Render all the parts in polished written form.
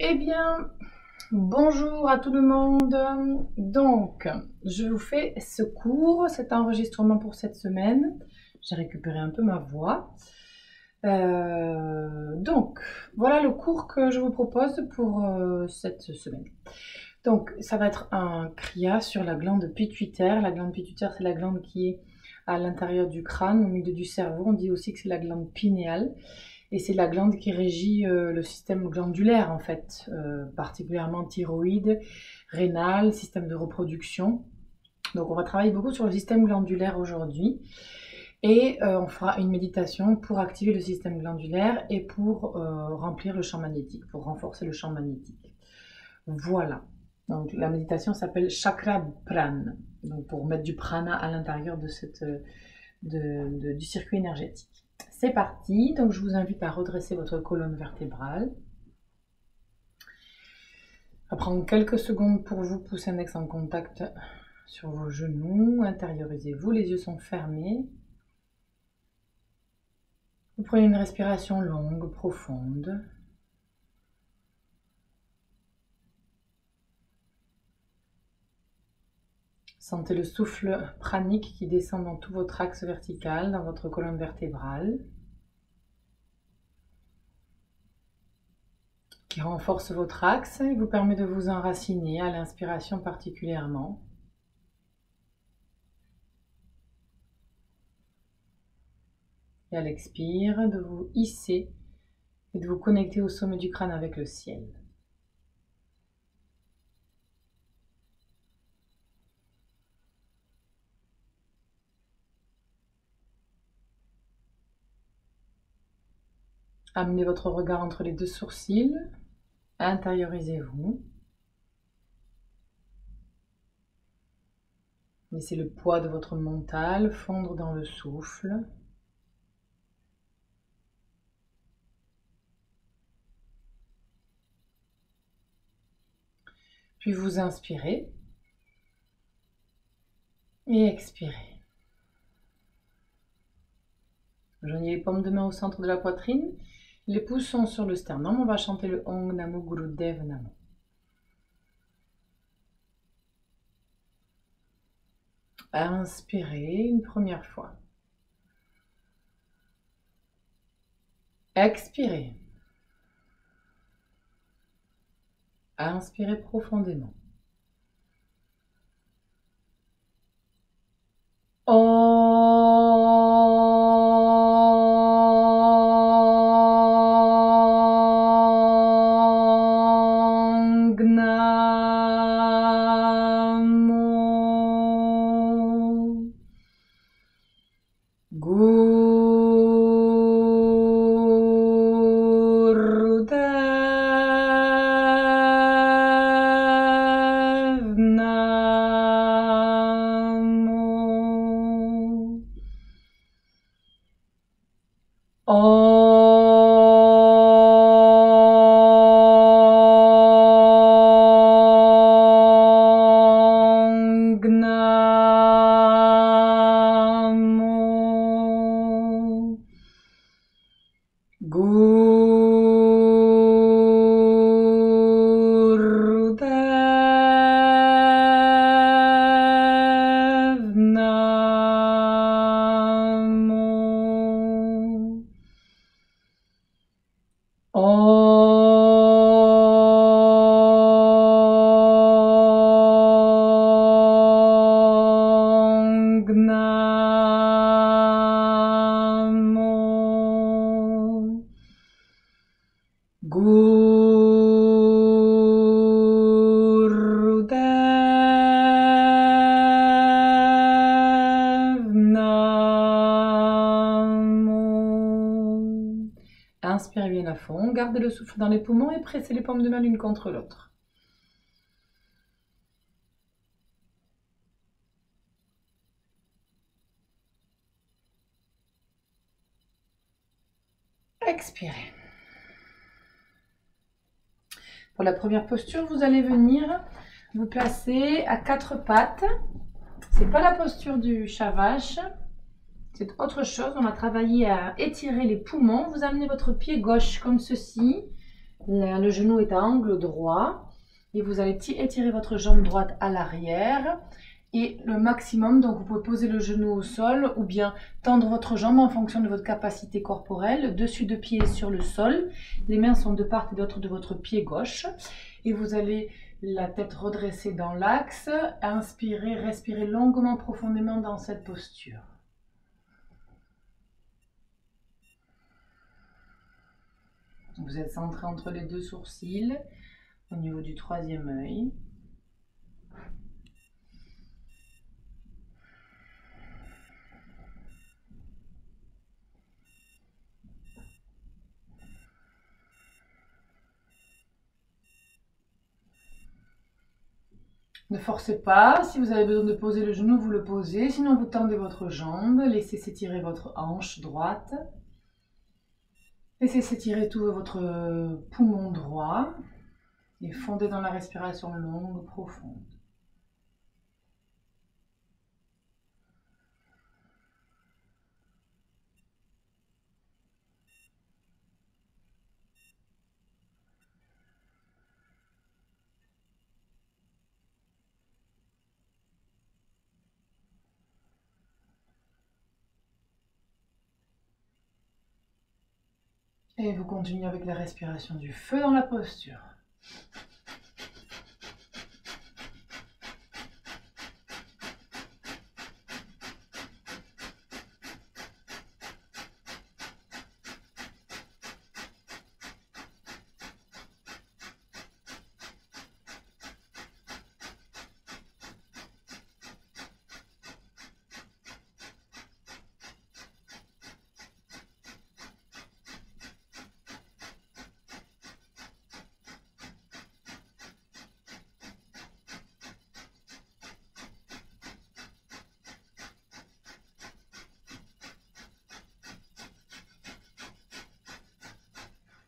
Eh bien, bonjour à tout le monde. Donc, je vous fais ce cours, cet enregistrement pour cette semaine. J'ai récupéré un peu ma voix. Donc, voilà le cours que je vous propose pour cette semaine. Donc, ça va être un CRIA sur la glande pituitaire. La glande pituitaire, c'est la glande qui est à l'intérieur du crâne, au milieu du cerveau. On dit aussi que c'est la glande pinéale. Et c'est la glande qui régit le système glandulaire, en fait, particulièrement thyroïde, rénal, système de reproduction. Donc, on va travailler beaucoup sur le système glandulaire aujourd'hui. Et on fera une méditation pour activer le système glandulaire et pour remplir le champ magnétique, pour renforcer le champ magnétique. Voilà. Donc, la méditation s'appelle Chakra Prana, donc pour mettre du prana à l'intérieur de du circuit énergétique. C'est parti, donc je vous invite à redresser votre colonne vertébrale. À prendre quelques secondes pour vous, pouce index en contact sur vos genoux, intériorisez-vous, les yeux sont fermés. Vous prenez une respiration longue, profonde. Sentez le souffle pranique qui descend dans tout votre axe vertical, dans votre colonne vertébrale, qui renforce votre axe et vous permet de vous enraciner à l'inspiration particulièrement. Et à l'expire, de vous hisser et de vous connecter au sommet du crâne avec le ciel. Amenez votre regard entre les deux sourcils, intériorisez-vous. Laissez le poids de votre mental fondre dans le souffle. Puis vous inspirez et expirez. Joignez les paumes de main au centre de la poitrine. Les pouces sont sur le sternum. On va chanter le Om Namo Guru Dev Namo. Inspirez une première fois. Expirez. Inspirez profondément. Om Namo Guru Dev Namo. Om Namo Guru Dev Namo. Om Namo Guru Dev Namo. Inspirez bien à fond, gardez le souffle dans les poumons et pressez les paumes de main l'une contre l'autre. Expirez. Pour la première posture, vous allez venir vous placer à quatre pattes. C'est pas la posture du chat vache, c'est autre chose. On va travailler à étirer les poumons. Vous amenez votre pied gauche comme ceci Le genou est à angle droit et vous allez étirer votre jambe droite à l'arrière et le maximum, donc vous pouvez poser le genou au sol ou bien tendre votre jambe en fonction de votre capacité corporelle, dessus de pied sur le sol. Les mains sont de part et d'autre de votre pied gauche et vous allez la tête redressée dans l'axe. Inspirez, respirez longuement, profondément dans cette posture. Vous êtes centré entre les deux sourcils, au niveau du troisième œil. Ne forcez pas, si vous avez besoin de poser le genou, vous le posez, sinon vous tendez votre jambe, laissez s'étirer votre hanche droite. Laissez s'étirer tout votre poumon droit et fondez dans la respiration longue, profonde. Et vous continuez avec la respiration du feu dans la posture.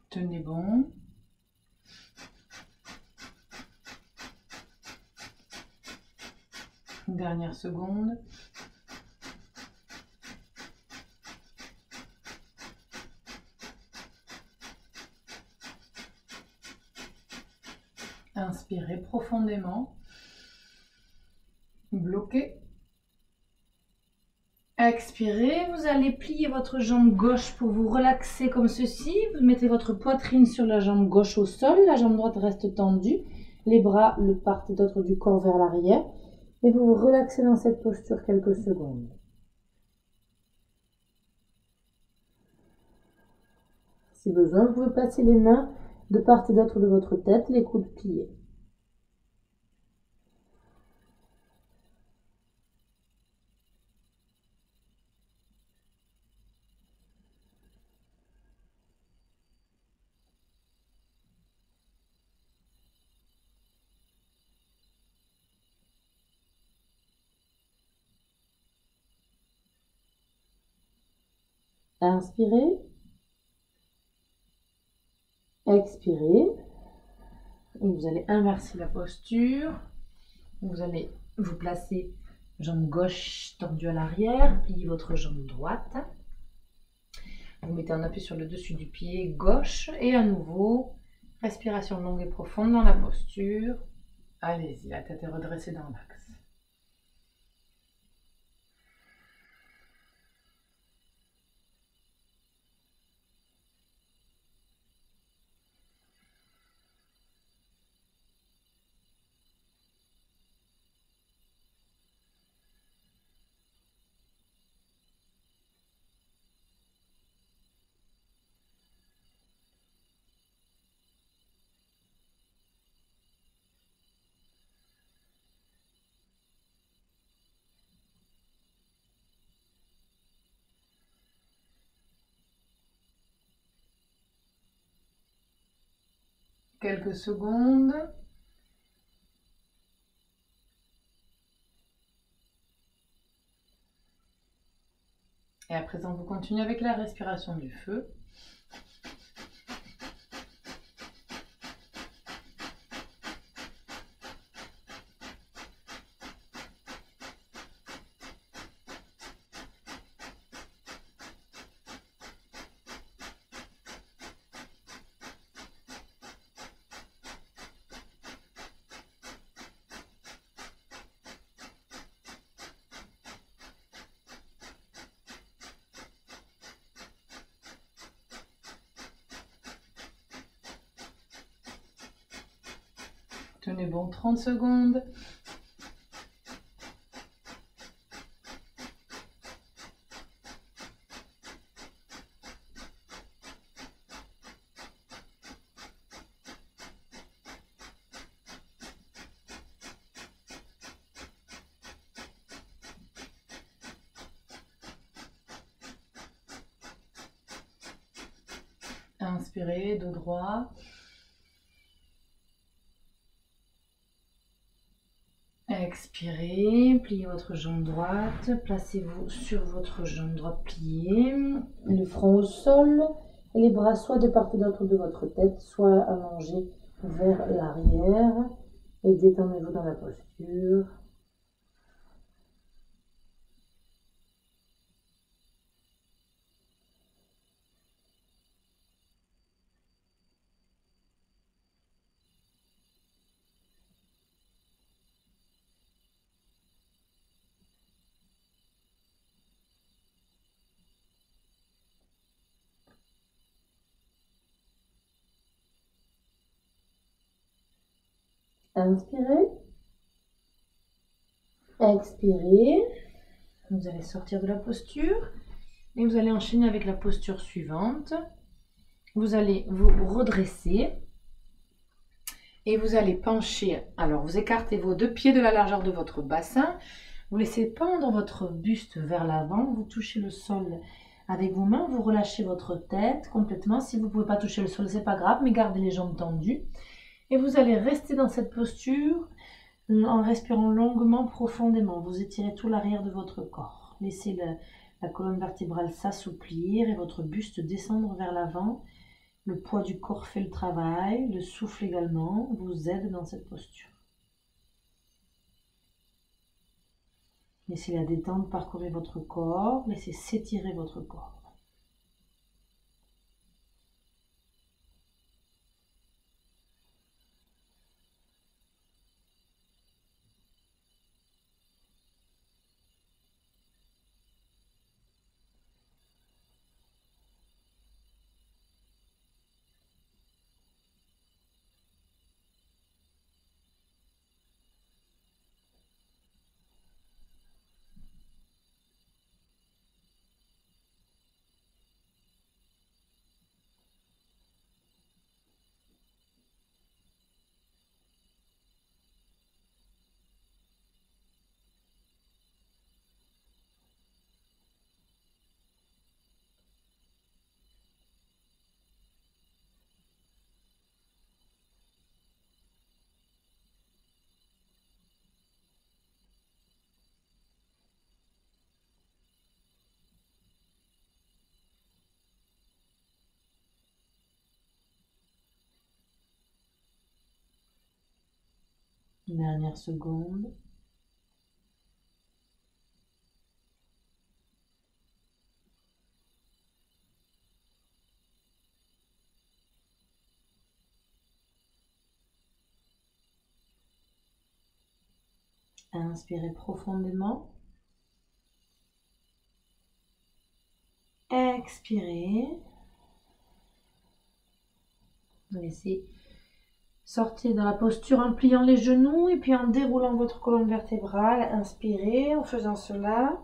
Tenez bon. Une dernière seconde. Inspirez profondément. Bloquez. Expirez, vous allez plier votre jambe gauche pour vous relaxer comme ceci. Vous mettez votre poitrine sur la jambe gauche au sol, la jambe droite reste tendue, les bras le part et d'autre du corps vers l'arrière et vous vous relaxez dans cette posture quelques secondes. Si besoin, vous pouvez placer les mains de part et d'autre de votre tête, les coudes pliés. Inspirez. Expirez. Et vous allez inverser la posture. Vous allez vous placer jambe gauche tendue à l'arrière, pliez votre jambe droite. Vous mettez un appui sur le dessus du pied gauche et à nouveau, respiration longue et profonde dans la posture. Allez-y, la tête est redressée dans l'axe. Quelques secondes. Et à présent, vous continuez avec la respiration du feu. Tenez bon 30 secondes. Inspirez, dos droit. Expirez, pliez votre jambe droite, placez-vous sur votre jambe droite pliée, le front au sol, et les bras soit de part et d'autre de votre tête, soit allongés vers l'arrière, et détendez-vous dans la posture. Inspirez, expirez, vous allez sortir de la posture et vous allez enchaîner avec la posture suivante. Vous allez vous redresser et vous allez pencher. Alors vous écartez vos deux pieds de la largeur de votre bassin, vous laissez pendre votre buste vers l'avant, vous touchez le sol avec vos mains, vous relâchez votre tête complètement. Si vous ne pouvez pas toucher le sol, c'est pas grave, mais gardez les jambes tendues. Et vous allez rester dans cette posture en respirant longuement, profondément. Vous étirez tout l'arrière de votre corps. Laissez la colonne vertébrale s'assouplir et votre buste descendre vers l'avant. Le poids du corps fait le travail. Le souffle également vous aide dans cette posture. Laissez la détente parcourir votre corps. Laissez s'étirer votre corps. Une dernière seconde. Inspirez profondément. Expirez. Laissez sortir dans la posture en pliant les genoux et puis en déroulant votre colonne vertébrale. Inspirez en faisant cela.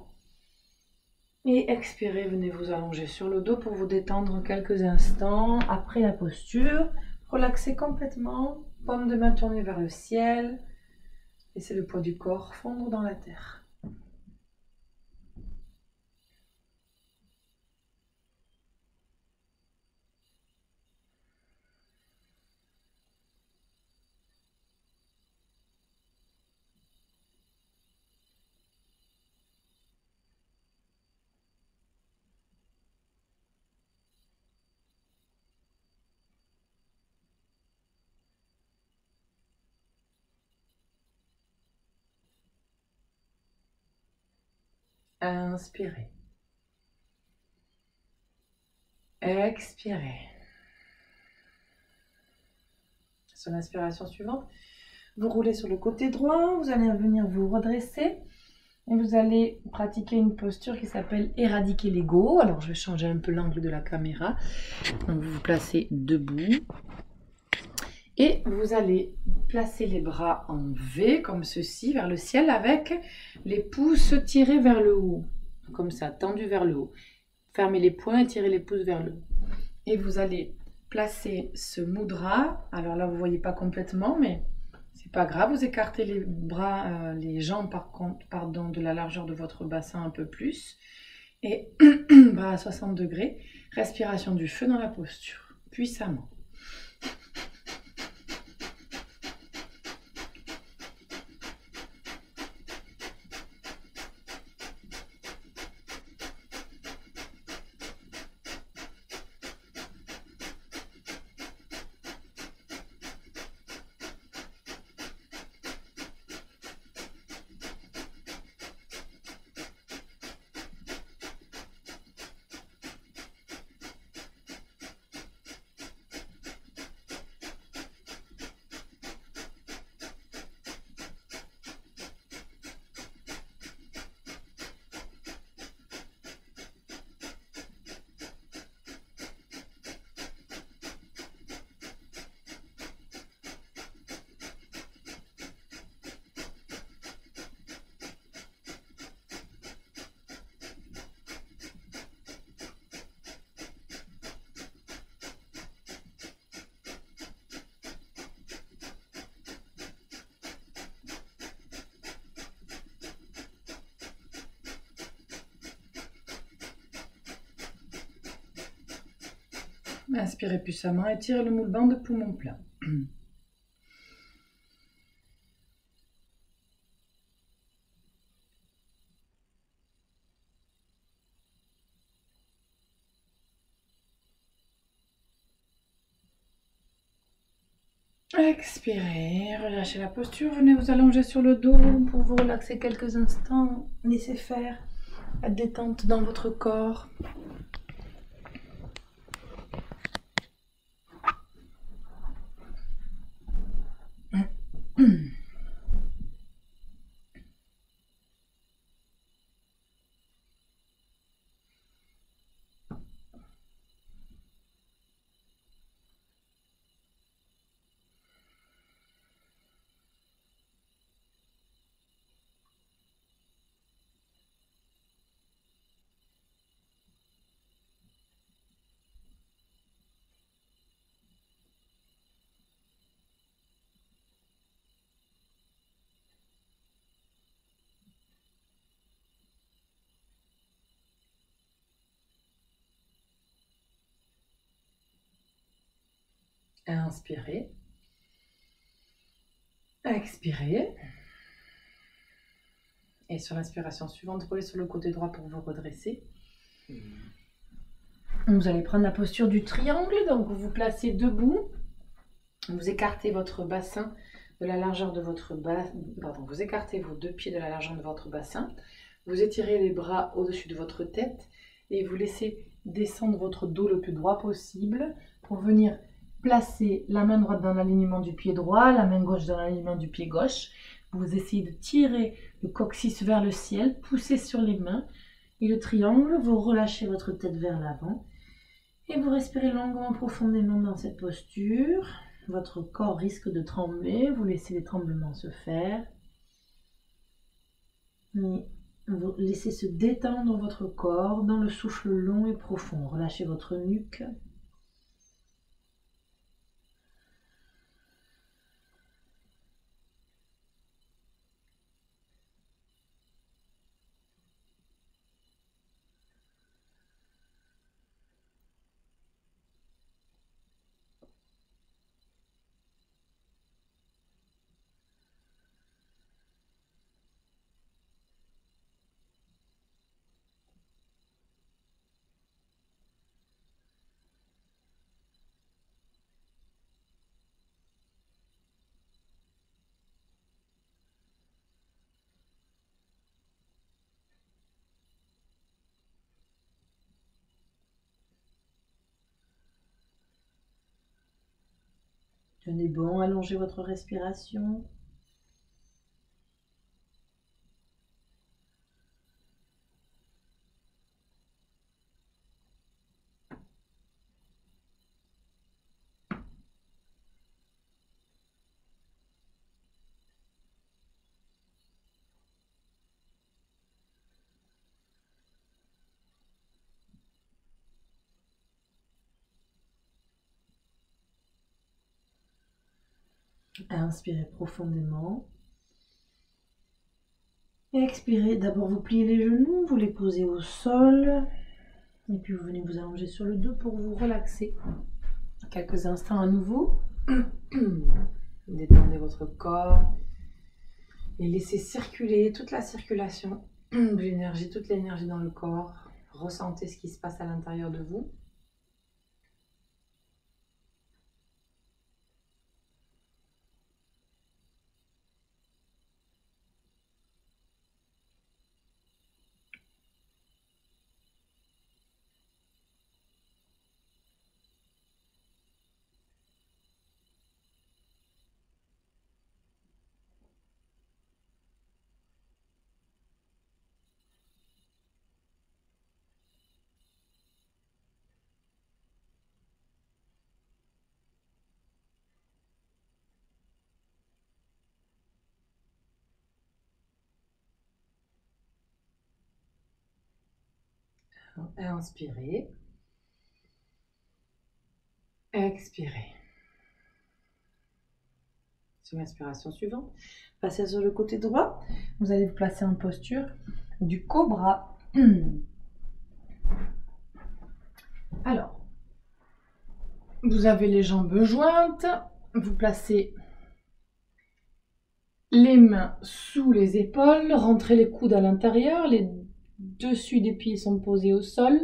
Et expirez, venez vous allonger sur le dos pour vous détendre quelques instants. Après la posture, relaxez complètement. Paume de main tournée vers le ciel. Laissez le poids du corps fondre dans la terre. Inspirez. Expirez. Sur l'inspiration suivante, vous roulez sur le côté droit, vous allez venir vous redresser et vous allez pratiquer une posture qui s'appelle éradiquer l'ego. Alors je vais changer un peu l'angle de la caméra. Donc vous vous placez debout et vous allez placez les bras en V, comme ceci, vers le ciel, avec les pouces tirés vers le haut. Comme ça, tendus vers le haut. Fermez les poings et tirez les pouces vers le haut. Et vous allez placer ce mudra. Alors là, vous ne voyez pas complètement, mais c'est pas grave. Vous écartez les bras, les jambes, par contre, pardon, de la largeur de votre bassin un peu plus. Et bras à 60 degrés. Respiration du feu dans la posture. Puissamment. Inspirez puissamment et tirez le moule-vent de poumon plein. Expirez, relâchez la posture, venez vous allonger sur le dos pour vous relaxer quelques instants. Laissez faire la détente dans votre corps. Inspirez. Expirez. Et sur l'inspiration suivante, roulez sur le côté droit pour vous redresser. Vous allez prendre la posture du triangle, donc vous vous placez debout. Vous écartez votre bassin de la largeur de votre bassin. Pardon, vous écartez vos deux pieds de la largeur de votre bassin. Vous étirez les bras au-dessus de votre tête et vous laissez descendre votre dos le plus droit possible pour venir placer la main droite dans l'alignement du pied droit, la main gauche dans l'alignement du pied gauche. Vous essayez de tirer le coccyx vers le ciel, poussez sur les mains et le triangle, vous relâchez votre tête vers l'avant et vous respirez longuement, profondément dans cette posture. Votre corps risque de trembler, vous laissez les tremblements se faire. Et vous laissez se détendre votre corps dans le souffle long et profond. Relâchez votre nuque. Tenez bon, allongez votre respiration. Inspirez profondément. Expirez. D'abord, vous pliez les genoux, vous les posez au sol. Et puis, vous venez vous allonger sur le dos pour vous relaxer. Quelques instants à nouveau. Détendez votre corps. Et laissez circuler toute la circulation de l'énergie, toute l'énergie dans le corps. Ressentez ce qui se passe à l'intérieur de vous. Inspirez. Expirez. Sur l'inspiration suivante, passez sur le côté droit. Vous allez vous placer en posture du cobra. Alors, vous avez les jambes jointes. Vous placez les mains sous les épaules. Rentrez les coudes à l'intérieur. Les dessus des pieds sont posés au sol.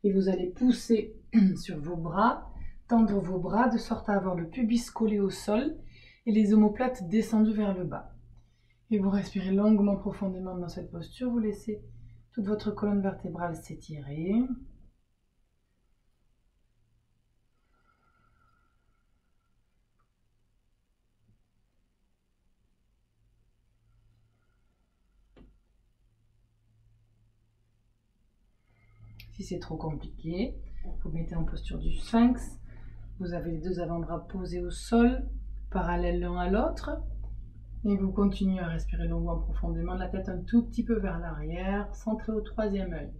Et vous allez pousser sur vos bras, tendre vos bras de sorte à avoir le pubis collé au sol et les omoplates descendues vers le bas. Et vous respirez longuement, profondément dans cette posture. Vous laissez toute votre colonne vertébrale s'étirer. Si c'est trop compliqué, vous mettez en posture du sphinx. Vous avez les deux avant-bras posés au sol, parallèles l'un à l'autre. Et vous continuez à respirer longuement, profondément, la tête un tout petit peu vers l'arrière, centrée au troisième œil.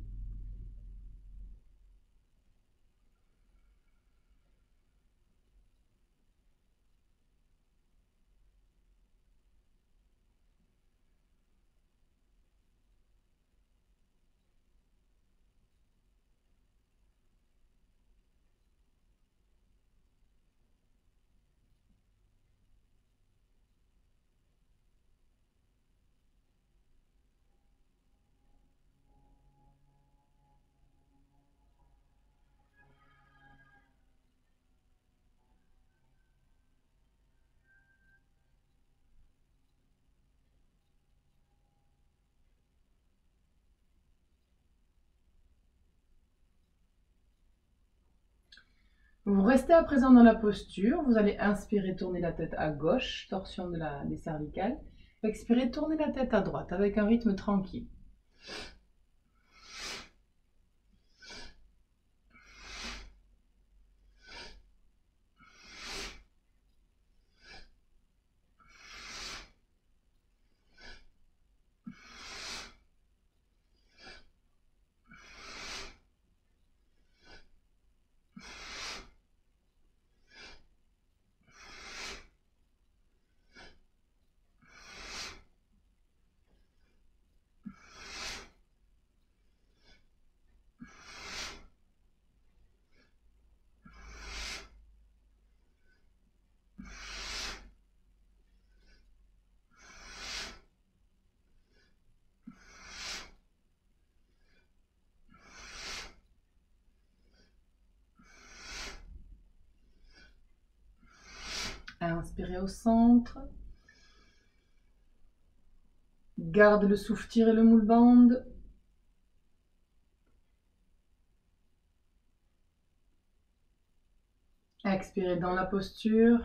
Vous restez à présent dans la posture. Vous allez inspirer, tourner la tête à gauche, torsion des cervicales. Expirez, tournez la tête à droite avec un rythme tranquille. Inspirez au centre. Garde le souffle, tirez le moule bande. Expirez dans la posture.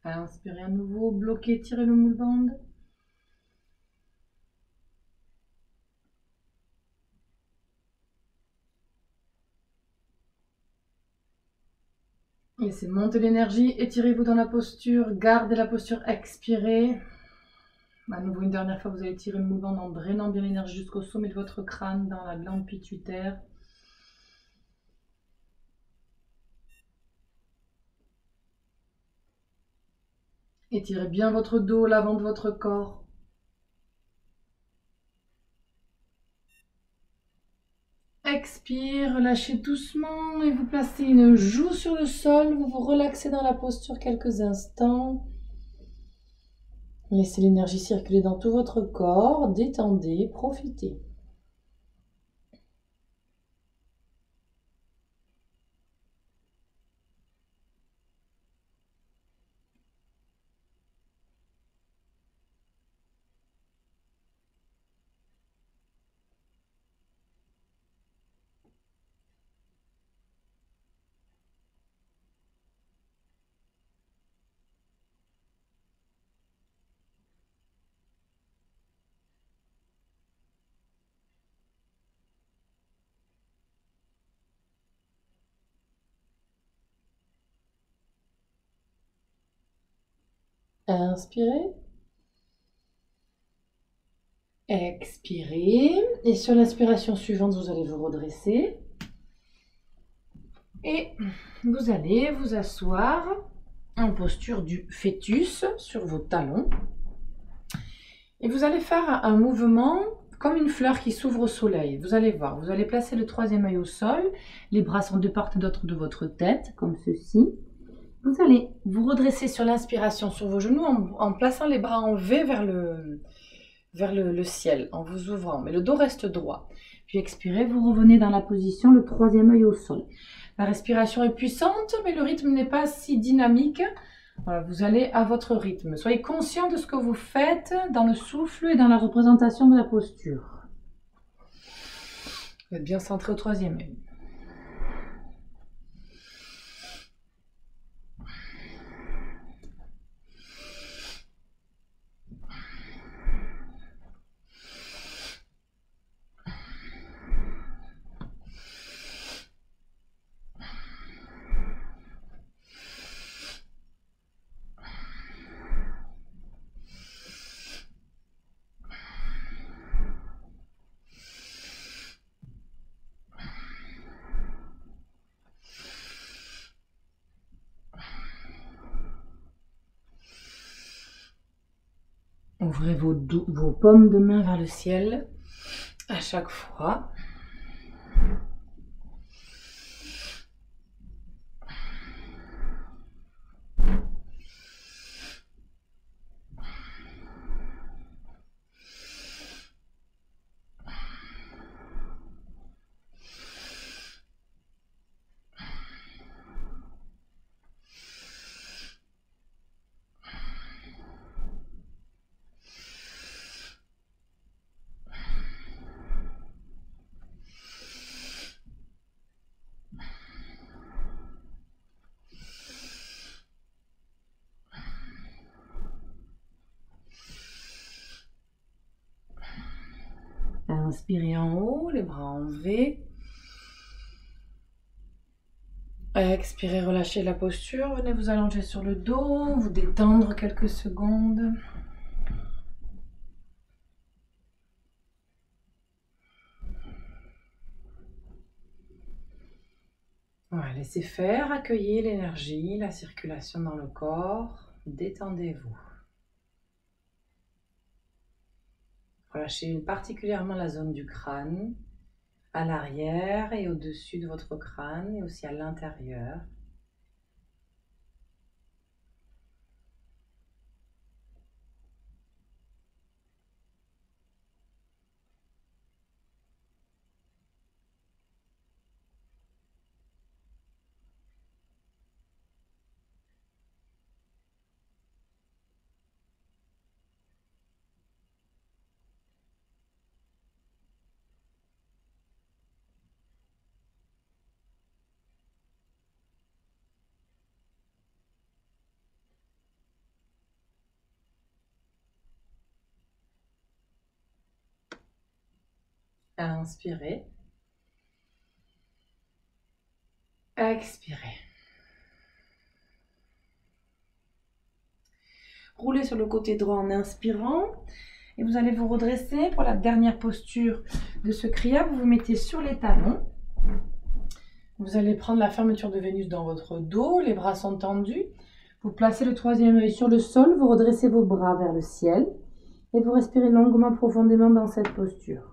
Inspirez à nouveau, bloquez, tirez le moule bande. Laissez monter l'énergie, étirez-vous dans la posture, gardez la posture, expirez. À nouveau, une dernière fois, vous allez tirer le moule bande en drainant bien l'énergie jusqu'au sommet de votre crâne, dans la glande pituitaire. Étirez bien votre dos, l'avant de votre corps. Expire, relâchez doucement et vous placez une joue sur le sol. Vous vous relaxez dans la posture quelques instants. Laissez l'énergie circuler dans tout votre corps. Détendez, profitez. Inspirez. Expirez. Et sur l'inspiration suivante, vous allez vous redresser. Et vous allez vous asseoir en posture du fœtus sur vos talons. Et vous allez faire un mouvement comme une fleur qui s'ouvre au soleil. Vous allez voir, vous allez placer le troisième œil au sol. Les bras sont de part et d'autre de votre tête, comme ceci. Vous allez vous redresser sur l'inspiration sur vos genoux en plaçant les bras en V vers le ciel, en vous ouvrant. Mais le dos reste droit. Puis expirez, vous revenez dans la position, le troisième œil au sol. La respiration est puissante, mais le rythme n'est pas si dynamique. Voilà, vous allez à votre rythme. Soyez conscient de ce que vous faites dans le souffle et dans la représentation de la posture. Vous êtes bien centré au troisième œil. Ouvrez vos paumes de main vers le ciel à chaque fois. Inspirez en haut, les bras en V. Expirez, relâchez la posture. Venez vous allonger sur le dos, vous détendre quelques secondes. Voilà, laissez faire, accueillez l'énergie, la circulation dans le corps. Détendez-vous. Relâchez particulièrement la zone du crâne, à l'arrière et au-dessus de votre crâne et aussi à l'intérieur. Inspirez. Expirez. Roulez sur le côté droit en inspirant et vous allez vous redresser pour la dernière posture de ce kriya. Vous vous mettez sur les talons. Vous allez prendre la fermeture de Vénus dans votre dos, les bras sont tendus. Vous placez le troisième œil sur le sol, vous redressez vos bras vers le ciel et vous respirez longuement, profondément dans cette posture.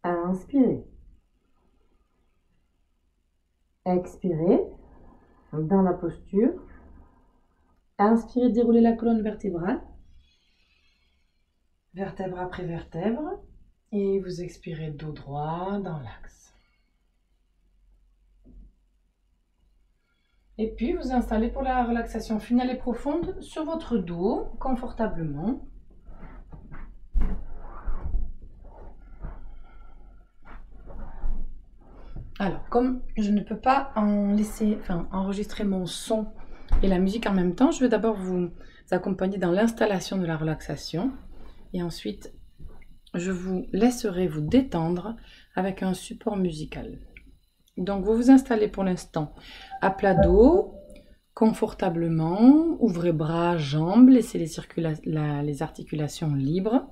Inspirez. Expirez dans la posture. Inspirez, déroulez la colonne vertébrale. Vertèbre après vertèbre. Et vous expirez dos droit dans l'axe. Et puis vous installez pour la relaxation finale et profonde sur votre dos, confortablement. Alors, comme je ne peux pas enregistrer mon son et la musique en même temps, je vais d'abord vous accompagner dans l'installation de la relaxation. Et ensuite, je vous laisserai vous détendre avec un support musical. Donc, vous vous installez pour l'instant à plat dos, confortablement. Ouvrez bras, jambes, laissez les articulations libres.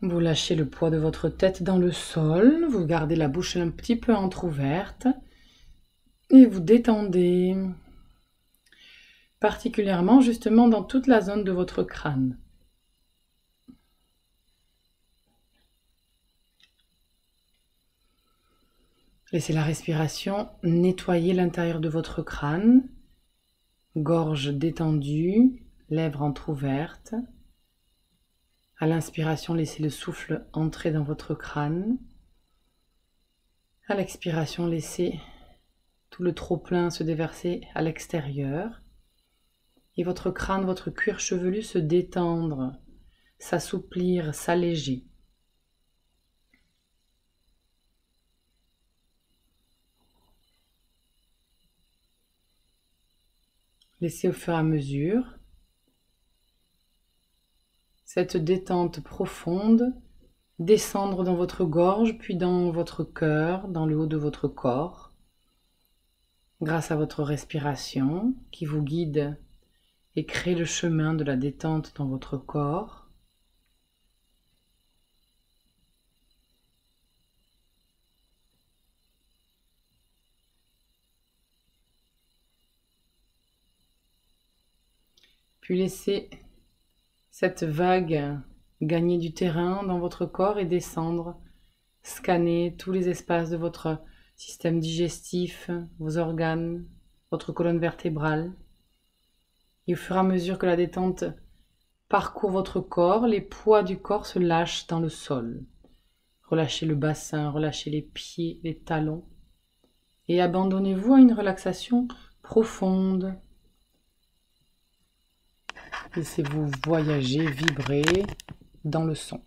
Vous lâchez le poids de votre tête dans le sol, vous gardez la bouche un petit peu entrouverte et vous détendez, particulièrement justement dans toute la zone de votre crâne. Laissez la respiration nettoyer l'intérieur de votre crâne, gorge détendue, lèvres entrouvertes. À l'inspiration, laissez le souffle entrer dans votre crâne. À l'expiration, laissez tout le trop-plein se déverser à l'extérieur. Et votre crâne, votre cuir chevelu se détendre, s'assouplir, s'alléger. Laissez au fur et à mesure cette détente profonde descendre dans votre gorge, puis dans votre cœur, dans le haut de votre corps, grâce à votre respiration qui vous guide et crée le chemin de la détente dans votre corps. Puis laissez cette vague gagner du terrain dans votre corps et descendre, scanner tous les espaces de votre système digestif, vos organes, votre colonne vertébrale. Et au fur et à mesure que la détente parcourt votre corps, les poids du corps se lâchent dans le sol. Relâchez le bassin, relâchez les pieds, les talons. Et abandonnez-vous à une relaxation profonde. Laissez-vous voyager, vibrer dans le son.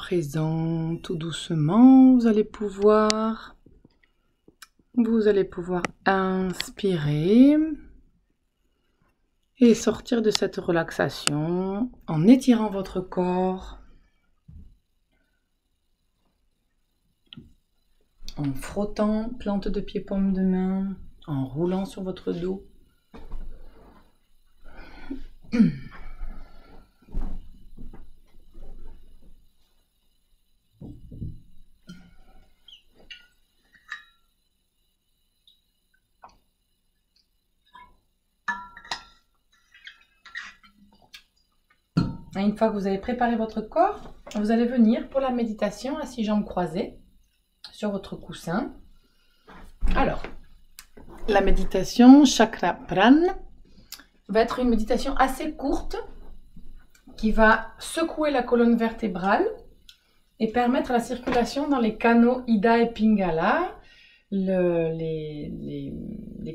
présent tout doucement. Vous allez pouvoir inspirer et sortir de cette relaxation en étirant votre corps, en frottant plante de pied, paume de main, en roulant sur votre dos. Et une fois que vous avez préparé votre corps, vous allez venir pour la méditation assis jambes croisées sur votre coussin. Alors, la méditation Chakra Pran va être une méditation assez courte qui va secouer la colonne vertébrale et permettre la circulation dans les canaux Ida et Pingala, les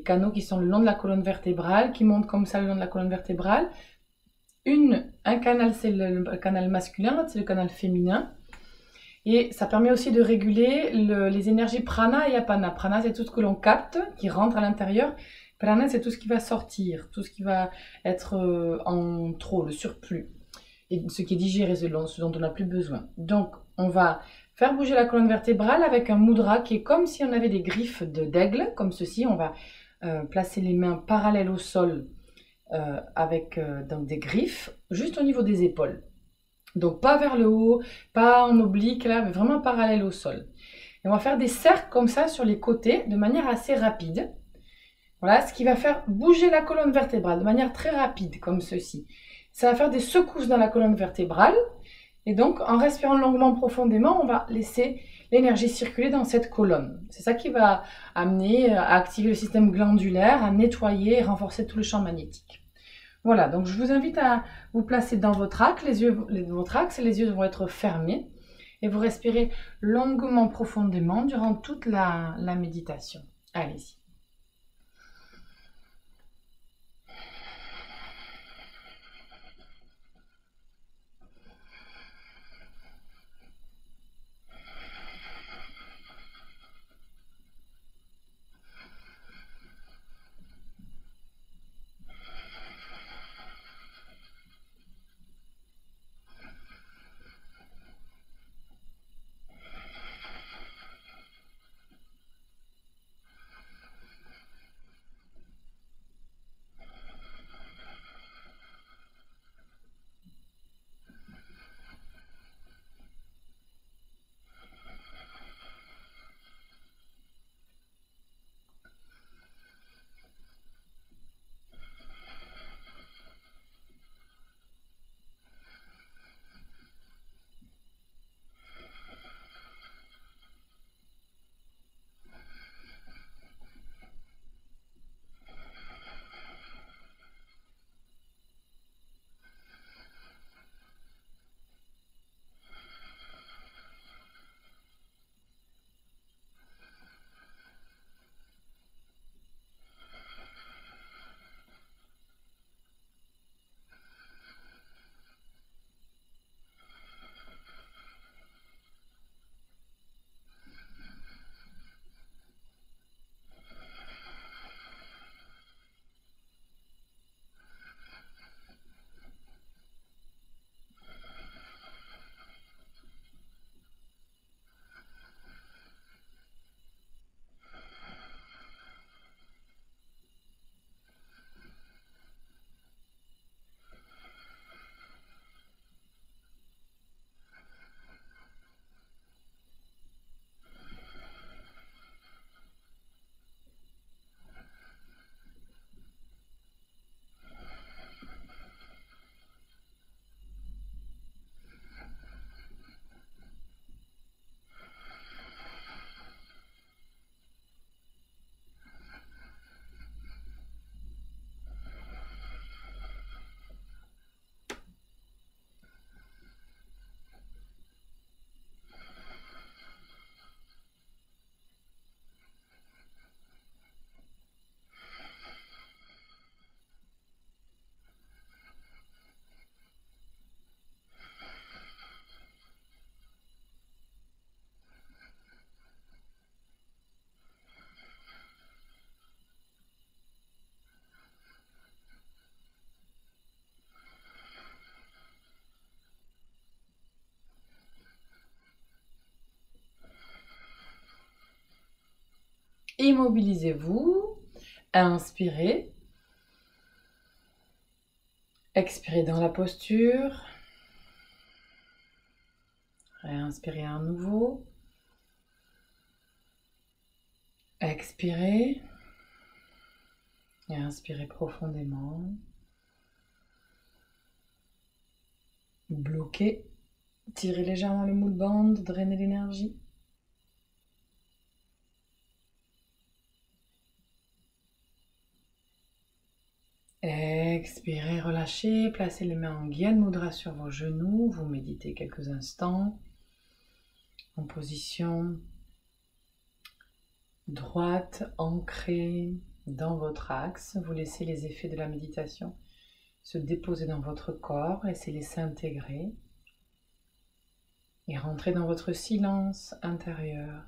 canaux qui sont le long de la colonne vertébrale, qui montent comme ça le long de la colonne vertébrale. Un canal, c'est le canal masculin, l'autre c'est le canal féminin. Et ça permet aussi de réguler les énergies prana et apana. Prana, c'est tout ce que l'on capte, qui rentre à l'intérieur. Prana, c'est tout ce qui va sortir, tout ce qui va être en trop, le surplus. Et ce qui est digéré, ce dont on n'a plus besoin. Donc, on va faire bouger la colonne vertébrale avec un mudra qui est comme si on avait des griffes d'aigle, comme ceci. On va placer les mains parallèles au sol avec donc des griffes, juste au niveau des épaules. Donc pas vers le haut, pas en oblique, là, mais vraiment parallèle au sol. Et on va faire des cercles comme ça sur les côtés, de manière assez rapide. Voilà, ce qui va faire bouger la colonne vertébrale de manière très rapide, comme ceci. Ça va faire des secousses dans la colonne vertébrale. Et donc, en respirant longuement, profondément, on va laisser l'énergie circuler dans cette colonne. C'est ça qui va amener à activer le système glandulaire, à nettoyer et renforcer tout le champ magnétique. Voilà, donc je vous invite à vous placer dans votre axe, les yeux vont être fermés et vous respirez longuement, profondément durant toute la méditation. Allez-y. Immobilisez-vous. Inspirez. Expirez dans la posture. Réinspirez à nouveau. Expirez. Et inspirez profondément. Bloquez. Tirez légèrement le moule band, drainez l'énergie. Expirez, relâchez, placez les mains en Gyan Mudra sur vos genoux. Vous méditez quelques instants en position droite, ancrée dans votre axe. Vous laissez les effets de la méditation se déposer dans votre corps, laissez-les s'intégrer et rentrer dans votre silence intérieur.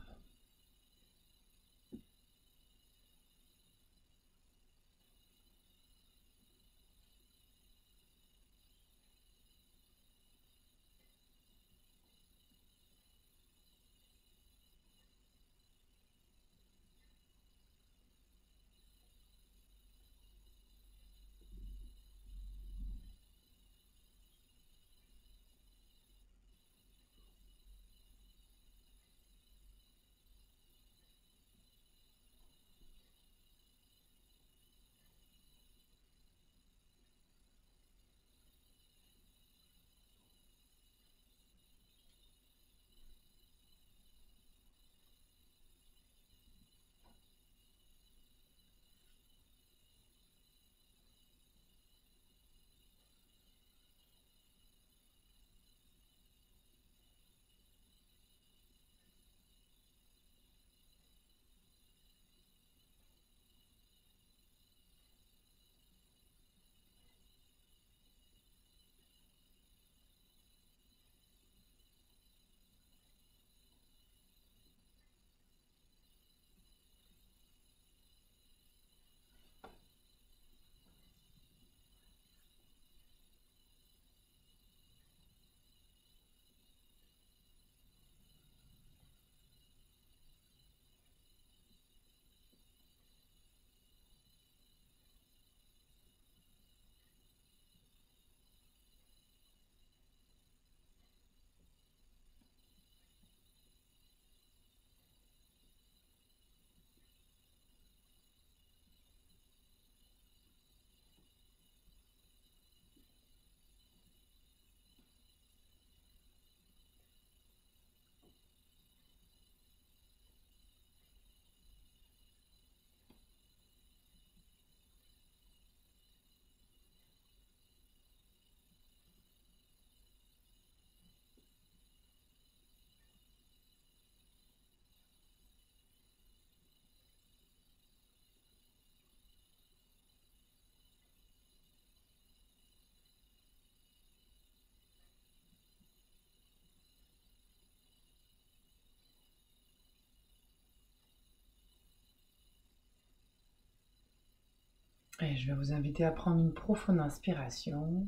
Et je vais vous inviter à prendre une profonde inspiration.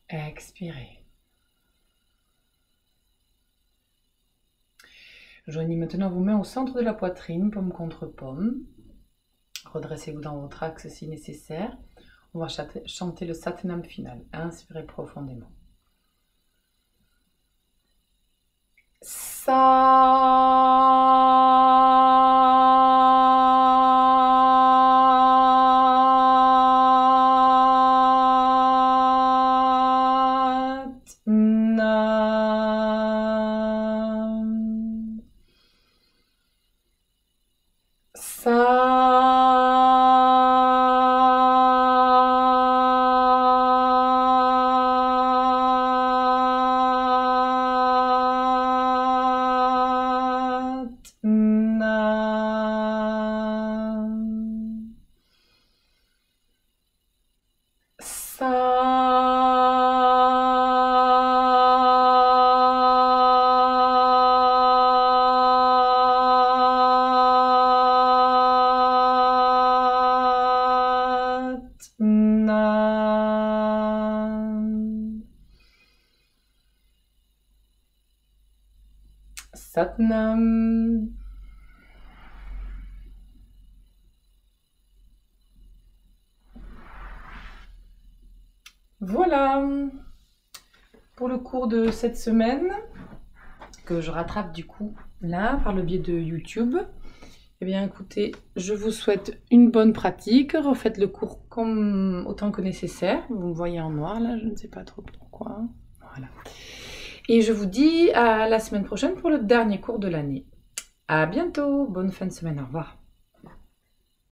Expirez. Joignez maintenant vos mains au centre de la poitrine, paume contre paume. Redressez-vous dans votre axe si nécessaire. On va chanter le Satnam final. Inspirez profondément. Satnam. Voilà pour le cours de cette semaine que je rattrape du coup là par le biais de YouTube. Eh bien écoutez, je vous souhaite une bonne pratique, refaites le cours comme autant que nécessaire. Vous me voyez en noir là, je ne sais pas trop pourquoi. Voilà. Et je vous dis à la semaine prochaine pour le dernier cours de l'année. À bientôt, bonne fin de semaine, au revoir.